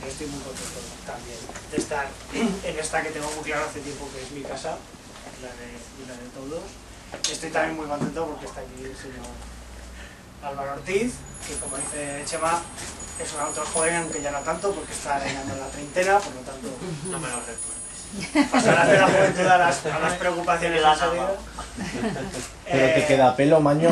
yo estoy muy contento también de estar en esta que tengo muy claro hace tiempo que es mi casa, la de todos. Estoy también muy contento porque está aquí el señor Álvaro Ortiz, que como dice Chema, es un autor joven, aunque ya no tanto, porque está arañando la treintena, por lo tanto... No me lo recuerdes. Pasarás de la juventud a las preocupaciones de la vida. Pero te queda pelo, maño.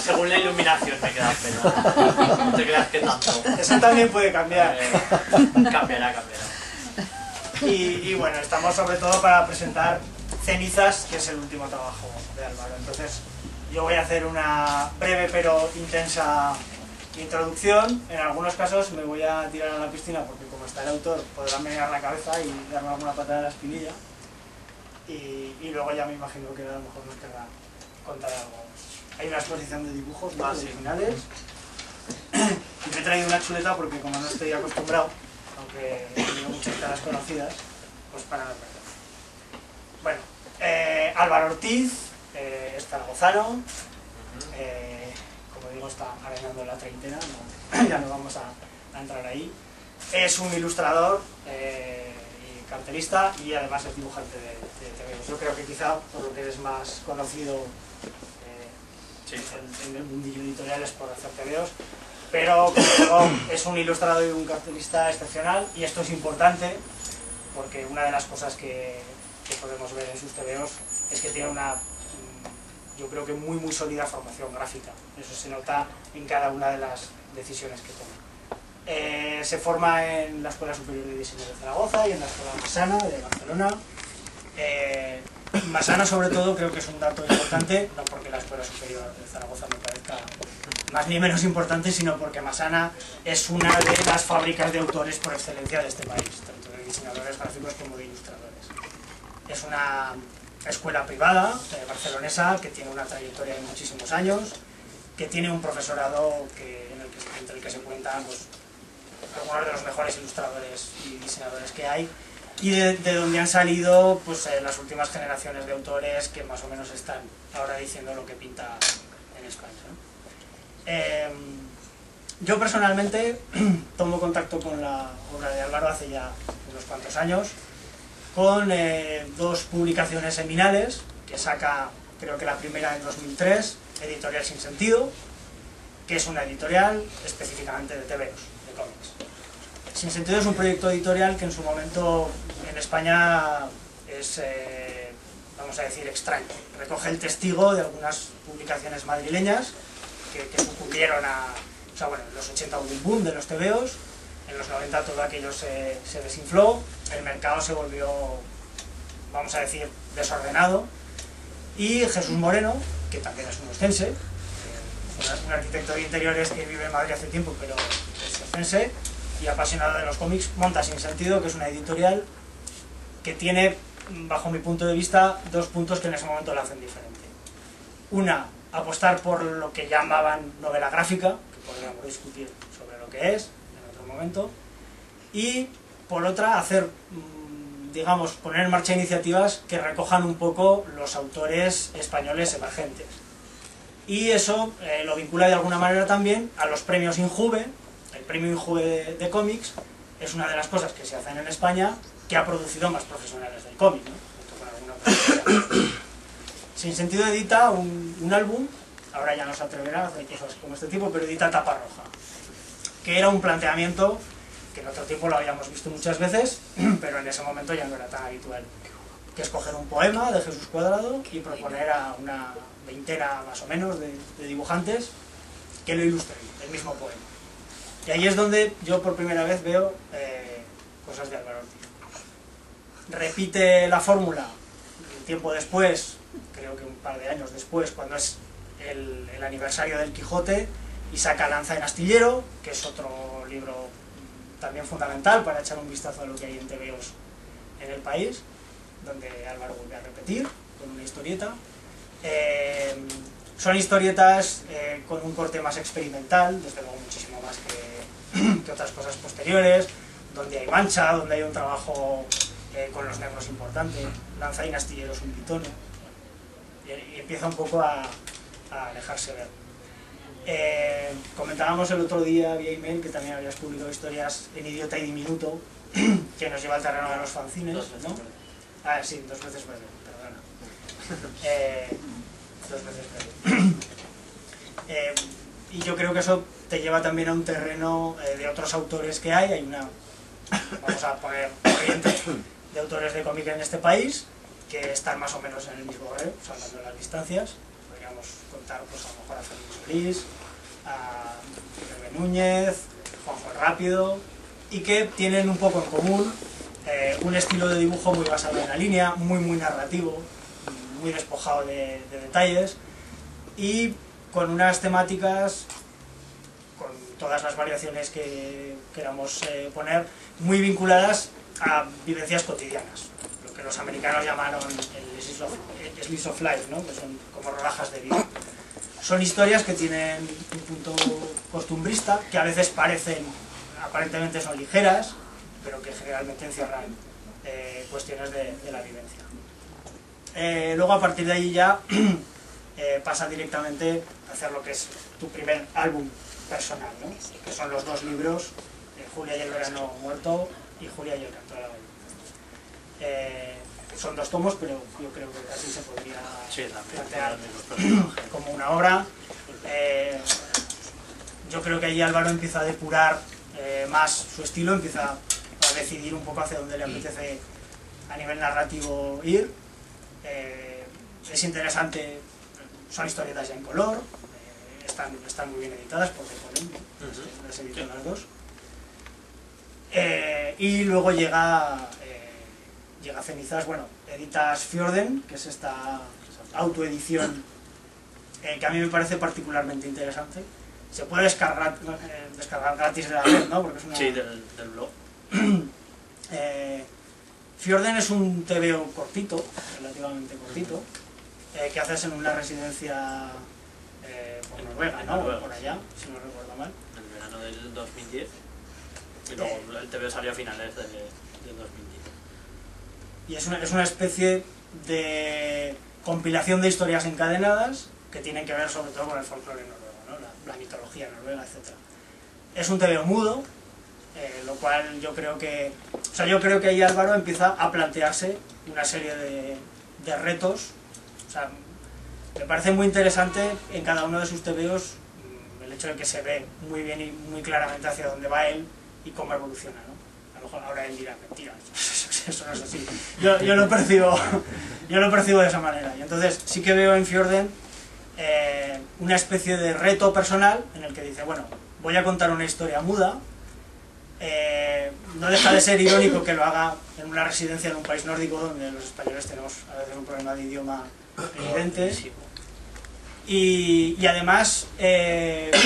Según la iluminación me queda pelo. No te creas que tanto. Eso también puede cambiar. Cambiará. Y bueno, estamos sobre todo para presentar Cenizas, que es el último trabajo de Álvaro. Entonces, yo voy a hacer una breve pero intensa introducción. En algunos casos me voy a tirar a la piscina porque como está el autor podrá menear la cabeza y darme alguna patada en la espinilla. Y luego ya me imagino que a lo mejor nos querrá contar algo. Hay una exposición de dibujos, ¿no? Sí. Originales. Y me he traído una chuleta porque como no estoy acostumbrado, aunque tengo muchas caras conocidas, pues para no perder. Bueno, Álvaro Ortiz, es zaragozano, como digo, está arañando la treintena, no, ya no vamos a entrar ahí. Es un ilustrador y cartelista y además es dibujante de TVOs. Yo creo que quizá por lo que eres más conocido en el mundillo editorial es por hacer TVOs, pero como digo, es un ilustrador y un cartelista excepcional, y esto es importante porque una de las cosas que podemos ver en sus TVOs es que tiene una, yo creo que muy sólida formación gráfica. Eso se nota en cada una de las decisiones que toma. Se forma en la Escuela Superior de Diseño de Zaragoza y en la Escuela Massana de Barcelona. Massana, sobre todo, creo que es un dato importante, no porque la Escuela Superior de Zaragoza me parezca más ni menos importante, sino porque Massana es una de las fábricas de autores por excelencia de este país, tanto de diseñadores gráficos como de ilustradores. Es una escuela privada barcelonesa que tiene una trayectoria de muchísimos años, que tiene un profesorado entre el que se cuentan pues, algunos de los mejores ilustradores y diseñadores que hay, y de donde han salido pues, las últimas generaciones de autores que más o menos están ahora diciendo lo que pinta en España, ¿no? Yo personalmente tomo contacto con la obra de Álvaro hace ya unos cuantos años, con dos publicaciones seminales que saca, creo que la primera en 2003, Editorial Sin Sentido, que es una editorial específicamente de TVOs, de cómics. Sin Sentido es un proyecto editorial que en su momento en España es, vamos a decir, extraño. Recoge el testigo de algunas publicaciones madrileñas que sucumbieron a... O sea, bueno, en los 80 hubo un boom de los TVOs, en los 90 todo aquello se desinfló, el mercado se volvió, vamos a decir, desordenado, y Jesús Moreno, que también es un oscense, un arquitecto de interiores que vive en Madrid hace tiempo, pero es oscense y apasionado de los cómics, monta Sin Sentido, que es una editorial que tiene, bajo mi punto de vista, dos puntos que en ese momento la hacen diferente. Una, apostar por lo que llamaban novela gráfica, que podríamos discutir sobre lo que es en otro momento, y por otra, hacer, digamos, poner en marcha iniciativas que recojan un poco los autores españoles emergentes. Y eso lo vincula de alguna manera también a los premios Injuve. El premio Injuve de cómics es una de las cosas que se hacen en España que ha producido más profesionales del cómic, ¿no? Junto con alguna profesional. Sin Sentido edita un álbum, ahora ya no se atreverá a hacer cosas como este tipo, pero edita Tapa Roja, que era un planteamiento que en otro tiempo lo habíamos visto muchas veces, pero en ese momento ya no era tan habitual, que es coger un poema de Jesús Cuadrado y proponer a una veintena más o menos de dibujantes que lo ilustren, el mismo poema. Y ahí es donde yo por primera vez veo cosas de Álvaro Ortiz. Repite la fórmula un tiempo después, creo que un par de años después, cuando es el aniversario del Quijote, y saca Lanza en Astillero, que es otro libro también fundamental para echar un vistazo a lo que hay en TVOs en el país, donde Álvaro vuelve a repetir con una historieta. Son historietas con un corte más experimental, desde luego muchísimo más que otras cosas posteriores, donde hay mancha, donde hay un trabajo con los negros importante. Lanza en Astillero es un bitono, y empieza un poco a dejarse ver. Comentábamos el otro día vía email que también habías publicado historias en Idiota y Diminuto, que nos lleva al terreno de los fanzines, ¿no? Ah, sí, 2 veces verde, perdona. 2 veces verde. Y yo creo que eso te lleva también a un terreno de otros autores que hay una, vamos a poner, corriente de autores de cómic en este país, que están más o menos en el mismo red, salvando las distancias. Podríamos contar pues, a lo mejor a Félix Solís, a Pepe Núñez, Juanjo el Rápido, y que tienen un poco en común un estilo de dibujo muy basado en la línea, muy narrativo, muy despojado de detalles, y con unas temáticas, con todas las variaciones que queramos poner, muy vinculadas a vivencias cotidianas, lo que los americanos llamaron el slice of life, ¿no? Que son como rodajas de vida. Son historias que tienen un punto costumbrista, que a veces aparentemente son ligeras, pero que generalmente encierran cuestiones de la vivencia. Luego a partir de ahí ya pasa directamente a hacer lo que es tu primer álbum personal, ¿no? Que son los 2 libros, Julia y el verano muerto y Julia y el canto de la gallina. Son 2 tomos, pero yo creo que así se podría plantear como una obra. Yo creo que ahí Álvaro empieza a depurar más su estilo, empieza a decidir un poco hacia dónde le apetece a nivel narrativo ir. Es interesante, son historietas ya en color, están muy bien editadas por Decorum, las editan las 2. Y luego llega Cenizas, bueno, editas Fjorden, que es esta autoedición que a mí me parece particularmente interesante. Se puede descargar gratis de la red, ¿no? Porque es una... Sí, del blog. Fjorden es un TVO cortito, relativamente cortito, que haces en una residencia por Noruega, ¿no? Por allá, si no recuerdo mal. En el verano del 2010. Y luego el TVO salió a finales del 2010. Y es una especie de compilación de historias encadenadas que tienen que ver sobre todo con el folclore noruego, ¿no? La mitología noruega, etc. Es un TVO mudo, lo cual yo creo que ahí Álvaro empieza a plantearse una serie de retos. O sea, me parece muy interesante en cada uno de sus TVOs el hecho de que se ve muy bien y muy claramente hacia dónde va él y cómo evoluciona, ¿no? A lo mejor ahora él dirá, mentira, eso no es así. Yo lo percibo de esa manera. Y entonces sí que veo en Fjorden una especie de reto personal en el que dice, bueno, voy a contar una historia muda. No deja de ser irónico que lo haga en una residencia en un país nórdico donde los españoles tenemos a veces un problema de idioma evidente. Y además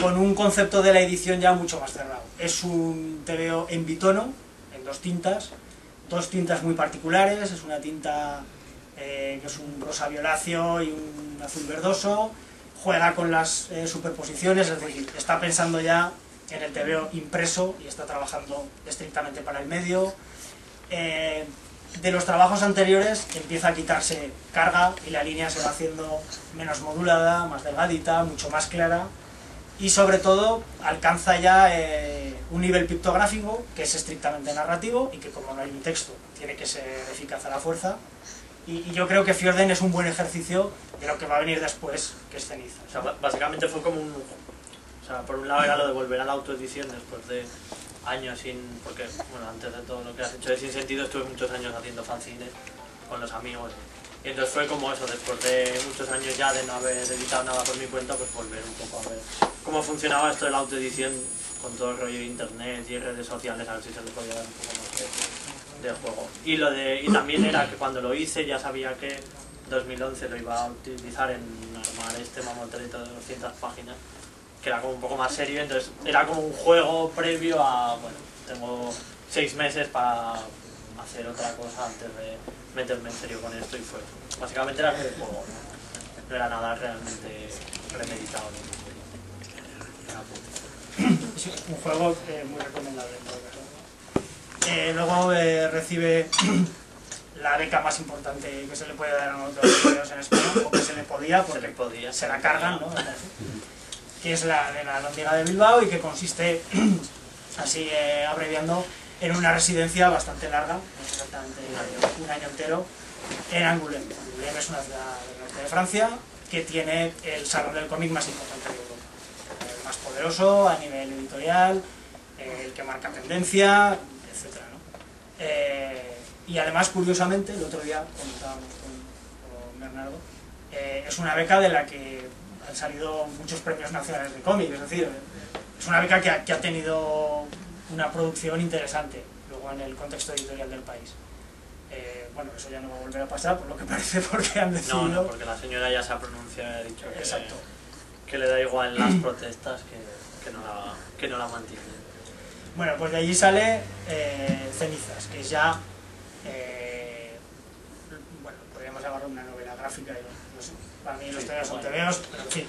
con un concepto de la edición ya mucho más cerrado. Es un TVO en bitono, en 2 tintas muy particulares. Es una tinta que es un rosa violáceo y un azul verdoso. Juega con las superposiciones, es decir, está pensando ya en el TVO impreso y está trabajando estrictamente para el medio. De los trabajos anteriores empieza a quitarse carga y la línea se va haciendo menos modulada, más delgadita, mucho más clara, y sobre todo alcanza ya un nivel pictográfico que es estrictamente narrativo y que, como no hay un texto, tiene que ser eficaz a la fuerza. Y yo creo que Fjorden es un buen ejercicio de lo que va a venir después, que es Ceniza. O sea, básicamente fue como un... O sea, por un lado era lo de volver a la autoedición después de años sin... Porque, bueno, antes de todo lo que has hecho de Sin Sentido estuve muchos años haciendo fanzines con los amigos. Y entonces fue como eso, después de muchos años ya de no haber editado nada por mi cuenta, pues volver un poco a ver cómo funcionaba esto de la autoedición con todo el rollo de internet y redes sociales, a ver si se le podía dar un poco más de juego. Y también era que cuando lo hice ya sabía que 2011 lo iba a utilizar en armar este mamotreto de 200 páginas, que era como un poco más serio, entonces era como un juego previo a, bueno, tengo 6 meses para hacer otra cosa antes de meterme en serio con esto, y fue, básicamente era como un juego, no era nada realmente premeditado. Es un juego muy recomendable en todo caso. Luego recibe la beca más importante que se le puede dar a un autor de videos en España, o que se le podía, porque se la cargan, ¿no? que es la de la Alhóndiga de Bilbao y que consiste, así abreviando, en una residencia bastante larga, exactamente un año entero, en Angoulême. Angoulême es una ciudad del norte de Francia que tiene el salón del cómic más importante de Europa, el más poderoso a nivel editorial, el que marca tendencia, etc., ¿no? Y además, curiosamente, el otro día comentábamos con Bernardo, es una beca de la que han salido muchos premios nacionales de cómic, es decir, es una beca que ha tenido una producción interesante luego en el contexto editorial del país. Bueno, eso ya no va a volver a pasar, por lo que parece, porque han decidido... No, porque la señora ya se ha pronunciado y ha dicho que, exacto, que le da igual las protestas que no la mantiene. Bueno, pues de allí sale Cenizas, que es ya, bueno, podríamos llamarlo una novela gráfica, no sé, para mí los tebeos son tebeos, pero en fin,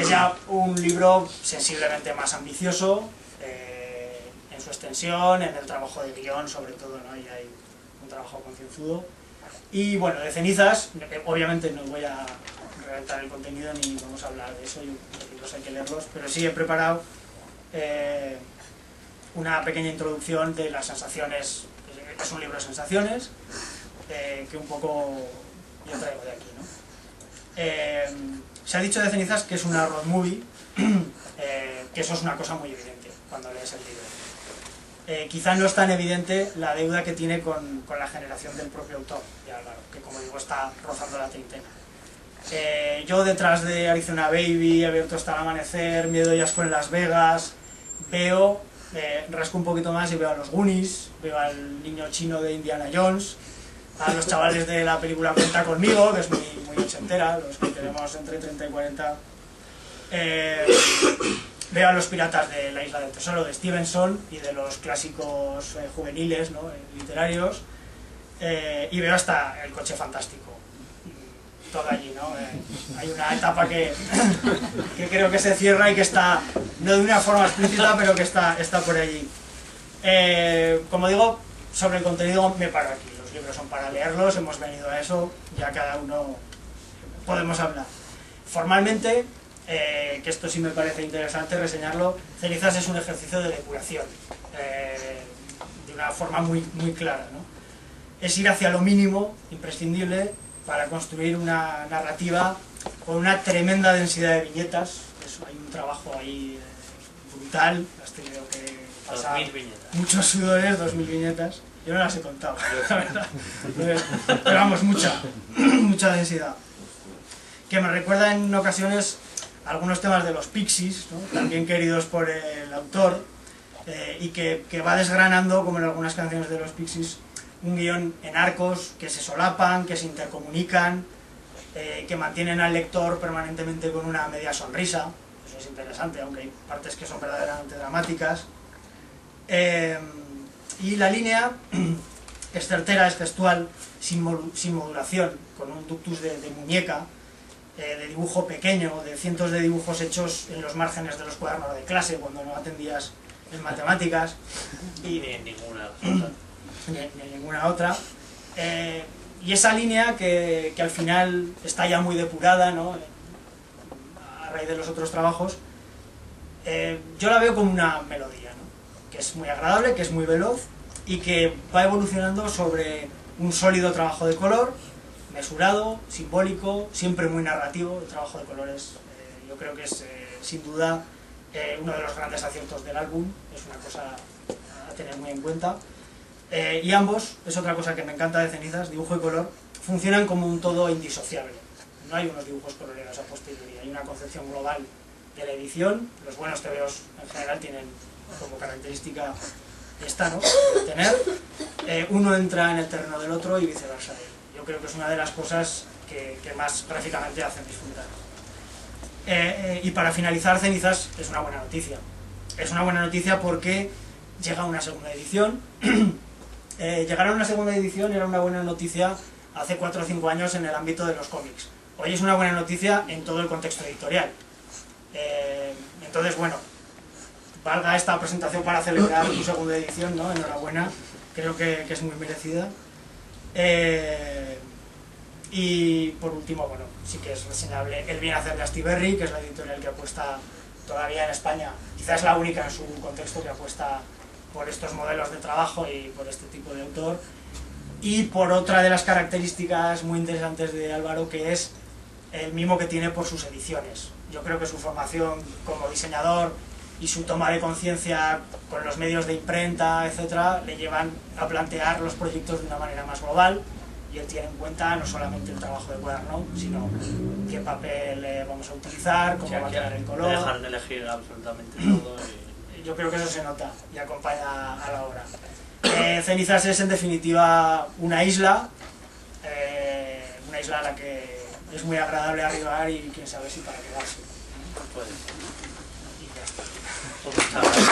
es ya un libro sensiblemente más ambicioso, en su extensión, en el trabajo de guión sobre todo, ¿no? Y hay un trabajo concienzudo. Y bueno, de Cenizas, obviamente no voy a reventar el contenido ni vamos a hablar de eso, los libros hay que leerlos, pero sí he preparado una pequeña introducción de las sensaciones. Es un libro de sensaciones que un poco yo traigo de aquí, ¿no? Se ha dicho de Cenizas que es una road movie, que eso es una cosa muy evidente cuando lees el libro. Quizá no es tan evidente la deuda que tiene con la generación del propio autor, de Álvaro, que como digo está rozando la treintena. Yo detrás de Arizona Baby, Abierto hasta el amanecer, Miedo y asco en Las Vegas, veo, rasco un poquito más y veo a los Goonies, veo al niño chino de Indiana Jones, a los chavales de la película Cuenta conmigo, que es muy ochentera, los que tenemos entre 30 y 40. Veo a los piratas de la Isla del Tesoro de Stevenson y de los clásicos juveniles, ¿no? Literarios, y veo hasta El coche fantástico, todo allí, ¿no? Hay una etapa que creo que se cierra y que está, no de una forma explícita, pero que está por allí. Como digo, sobre el contenido me paro aquí, los libros son para leerlos, hemos venido a eso, ya cada uno podemos hablar. Formalmente, que esto sí me parece interesante reseñarlo, Cenizas es un ejercicio de depuración, de una forma muy clara, ¿no? Es ir hacia lo mínimo, imprescindible, para construir una narrativa con una tremenda densidad de viñetas. Hay un trabajo ahí brutal, has tenido que pasar 2000 viñetas. Muchos sudores, 2000 viñetas, yo no las he contado, la verdad, pero vamos, mucha densidad, que me recuerda en ocasiones algunos temas de los Pixies, ¿no? También queridos por el autor, y que va desgranando, como en algunas canciones de los Pixies, un guión en arcos que se solapan, que se intercomunican, que mantienen al lector permanentemente con una media sonrisa. Eso es interesante, aunque hay partes que son verdaderamente dramáticas. Y la línea es certera, es textual, sin modulación, con un ductus de muñeca, de dibujo pequeño, de cientos de dibujos hechos en los márgenes de los cuadernos de clase cuando no atendías en matemáticas y ni en ninguna otra. Ni en ninguna otra. Y esa línea que al final está ya muy depurada, ¿no? A raíz de los otros trabajos, yo la veo como una melodía, ¿no? Que es muy agradable, que es muy veloz y que va evolucionando sobre un sólido trabajo de color, mesurado, simbólico, siempre muy narrativo. El trabajo de colores yo creo que es sin duda uno de los grandes aciertos del álbum, es una cosa a tener muy en cuenta. Y ambos, es otra cosa que me encanta de Cenizas, dibujo y color, funcionan como un todo indisociable. No hay unos dibujos coloreados a posteriori, hay una concepción global de la edición. Los buenos tebeos en general tienen como característica esta, ¿no? De tener, uno entra en el terreno del otro y viceversa. Yo creo que es una de las cosas que más gráficamente hacen disfrutar. Y para finalizar, Cenizas es una buena noticia. Es una buena noticia porque llega una segunda edición. Llegar a una segunda edición era una buena noticia hace 4 o 5 años en el ámbito de los cómics. Hoy es una buena noticia en todo el contexto editorial. Entonces, bueno, valga esta presentación para celebrar tu segunda edición, ¿no? Enhorabuena, creo que es muy merecida. Y por último, bueno, sí que es reseñable El bien hacer de Astiberri, que es la editorial que apuesta todavía en España, quizás la única en su contexto que apuesta por estos modelos de trabajo y por este tipo de autor, y por otra de las características muy interesantes de Álvaro, que es el mimo que tiene por sus ediciones. Yo creo que su formación como diseñador y su toma de conciencia con los medios de imprenta, etcétera, le llevan a plantear los proyectos de una manera más global, y él tiene en cuenta no solamente el trabajo de cuaderno, sino qué papel vamos a utilizar, cómo va a quedar el color. Dejar de elegir absolutamente todo. Yo creo que eso se nota y acompaña a la obra. Cenizas es en definitiva una isla a la que es muy agradable arribar y quién sabe si para quedarse. Puede. Y ya está. Pues muchas gracias.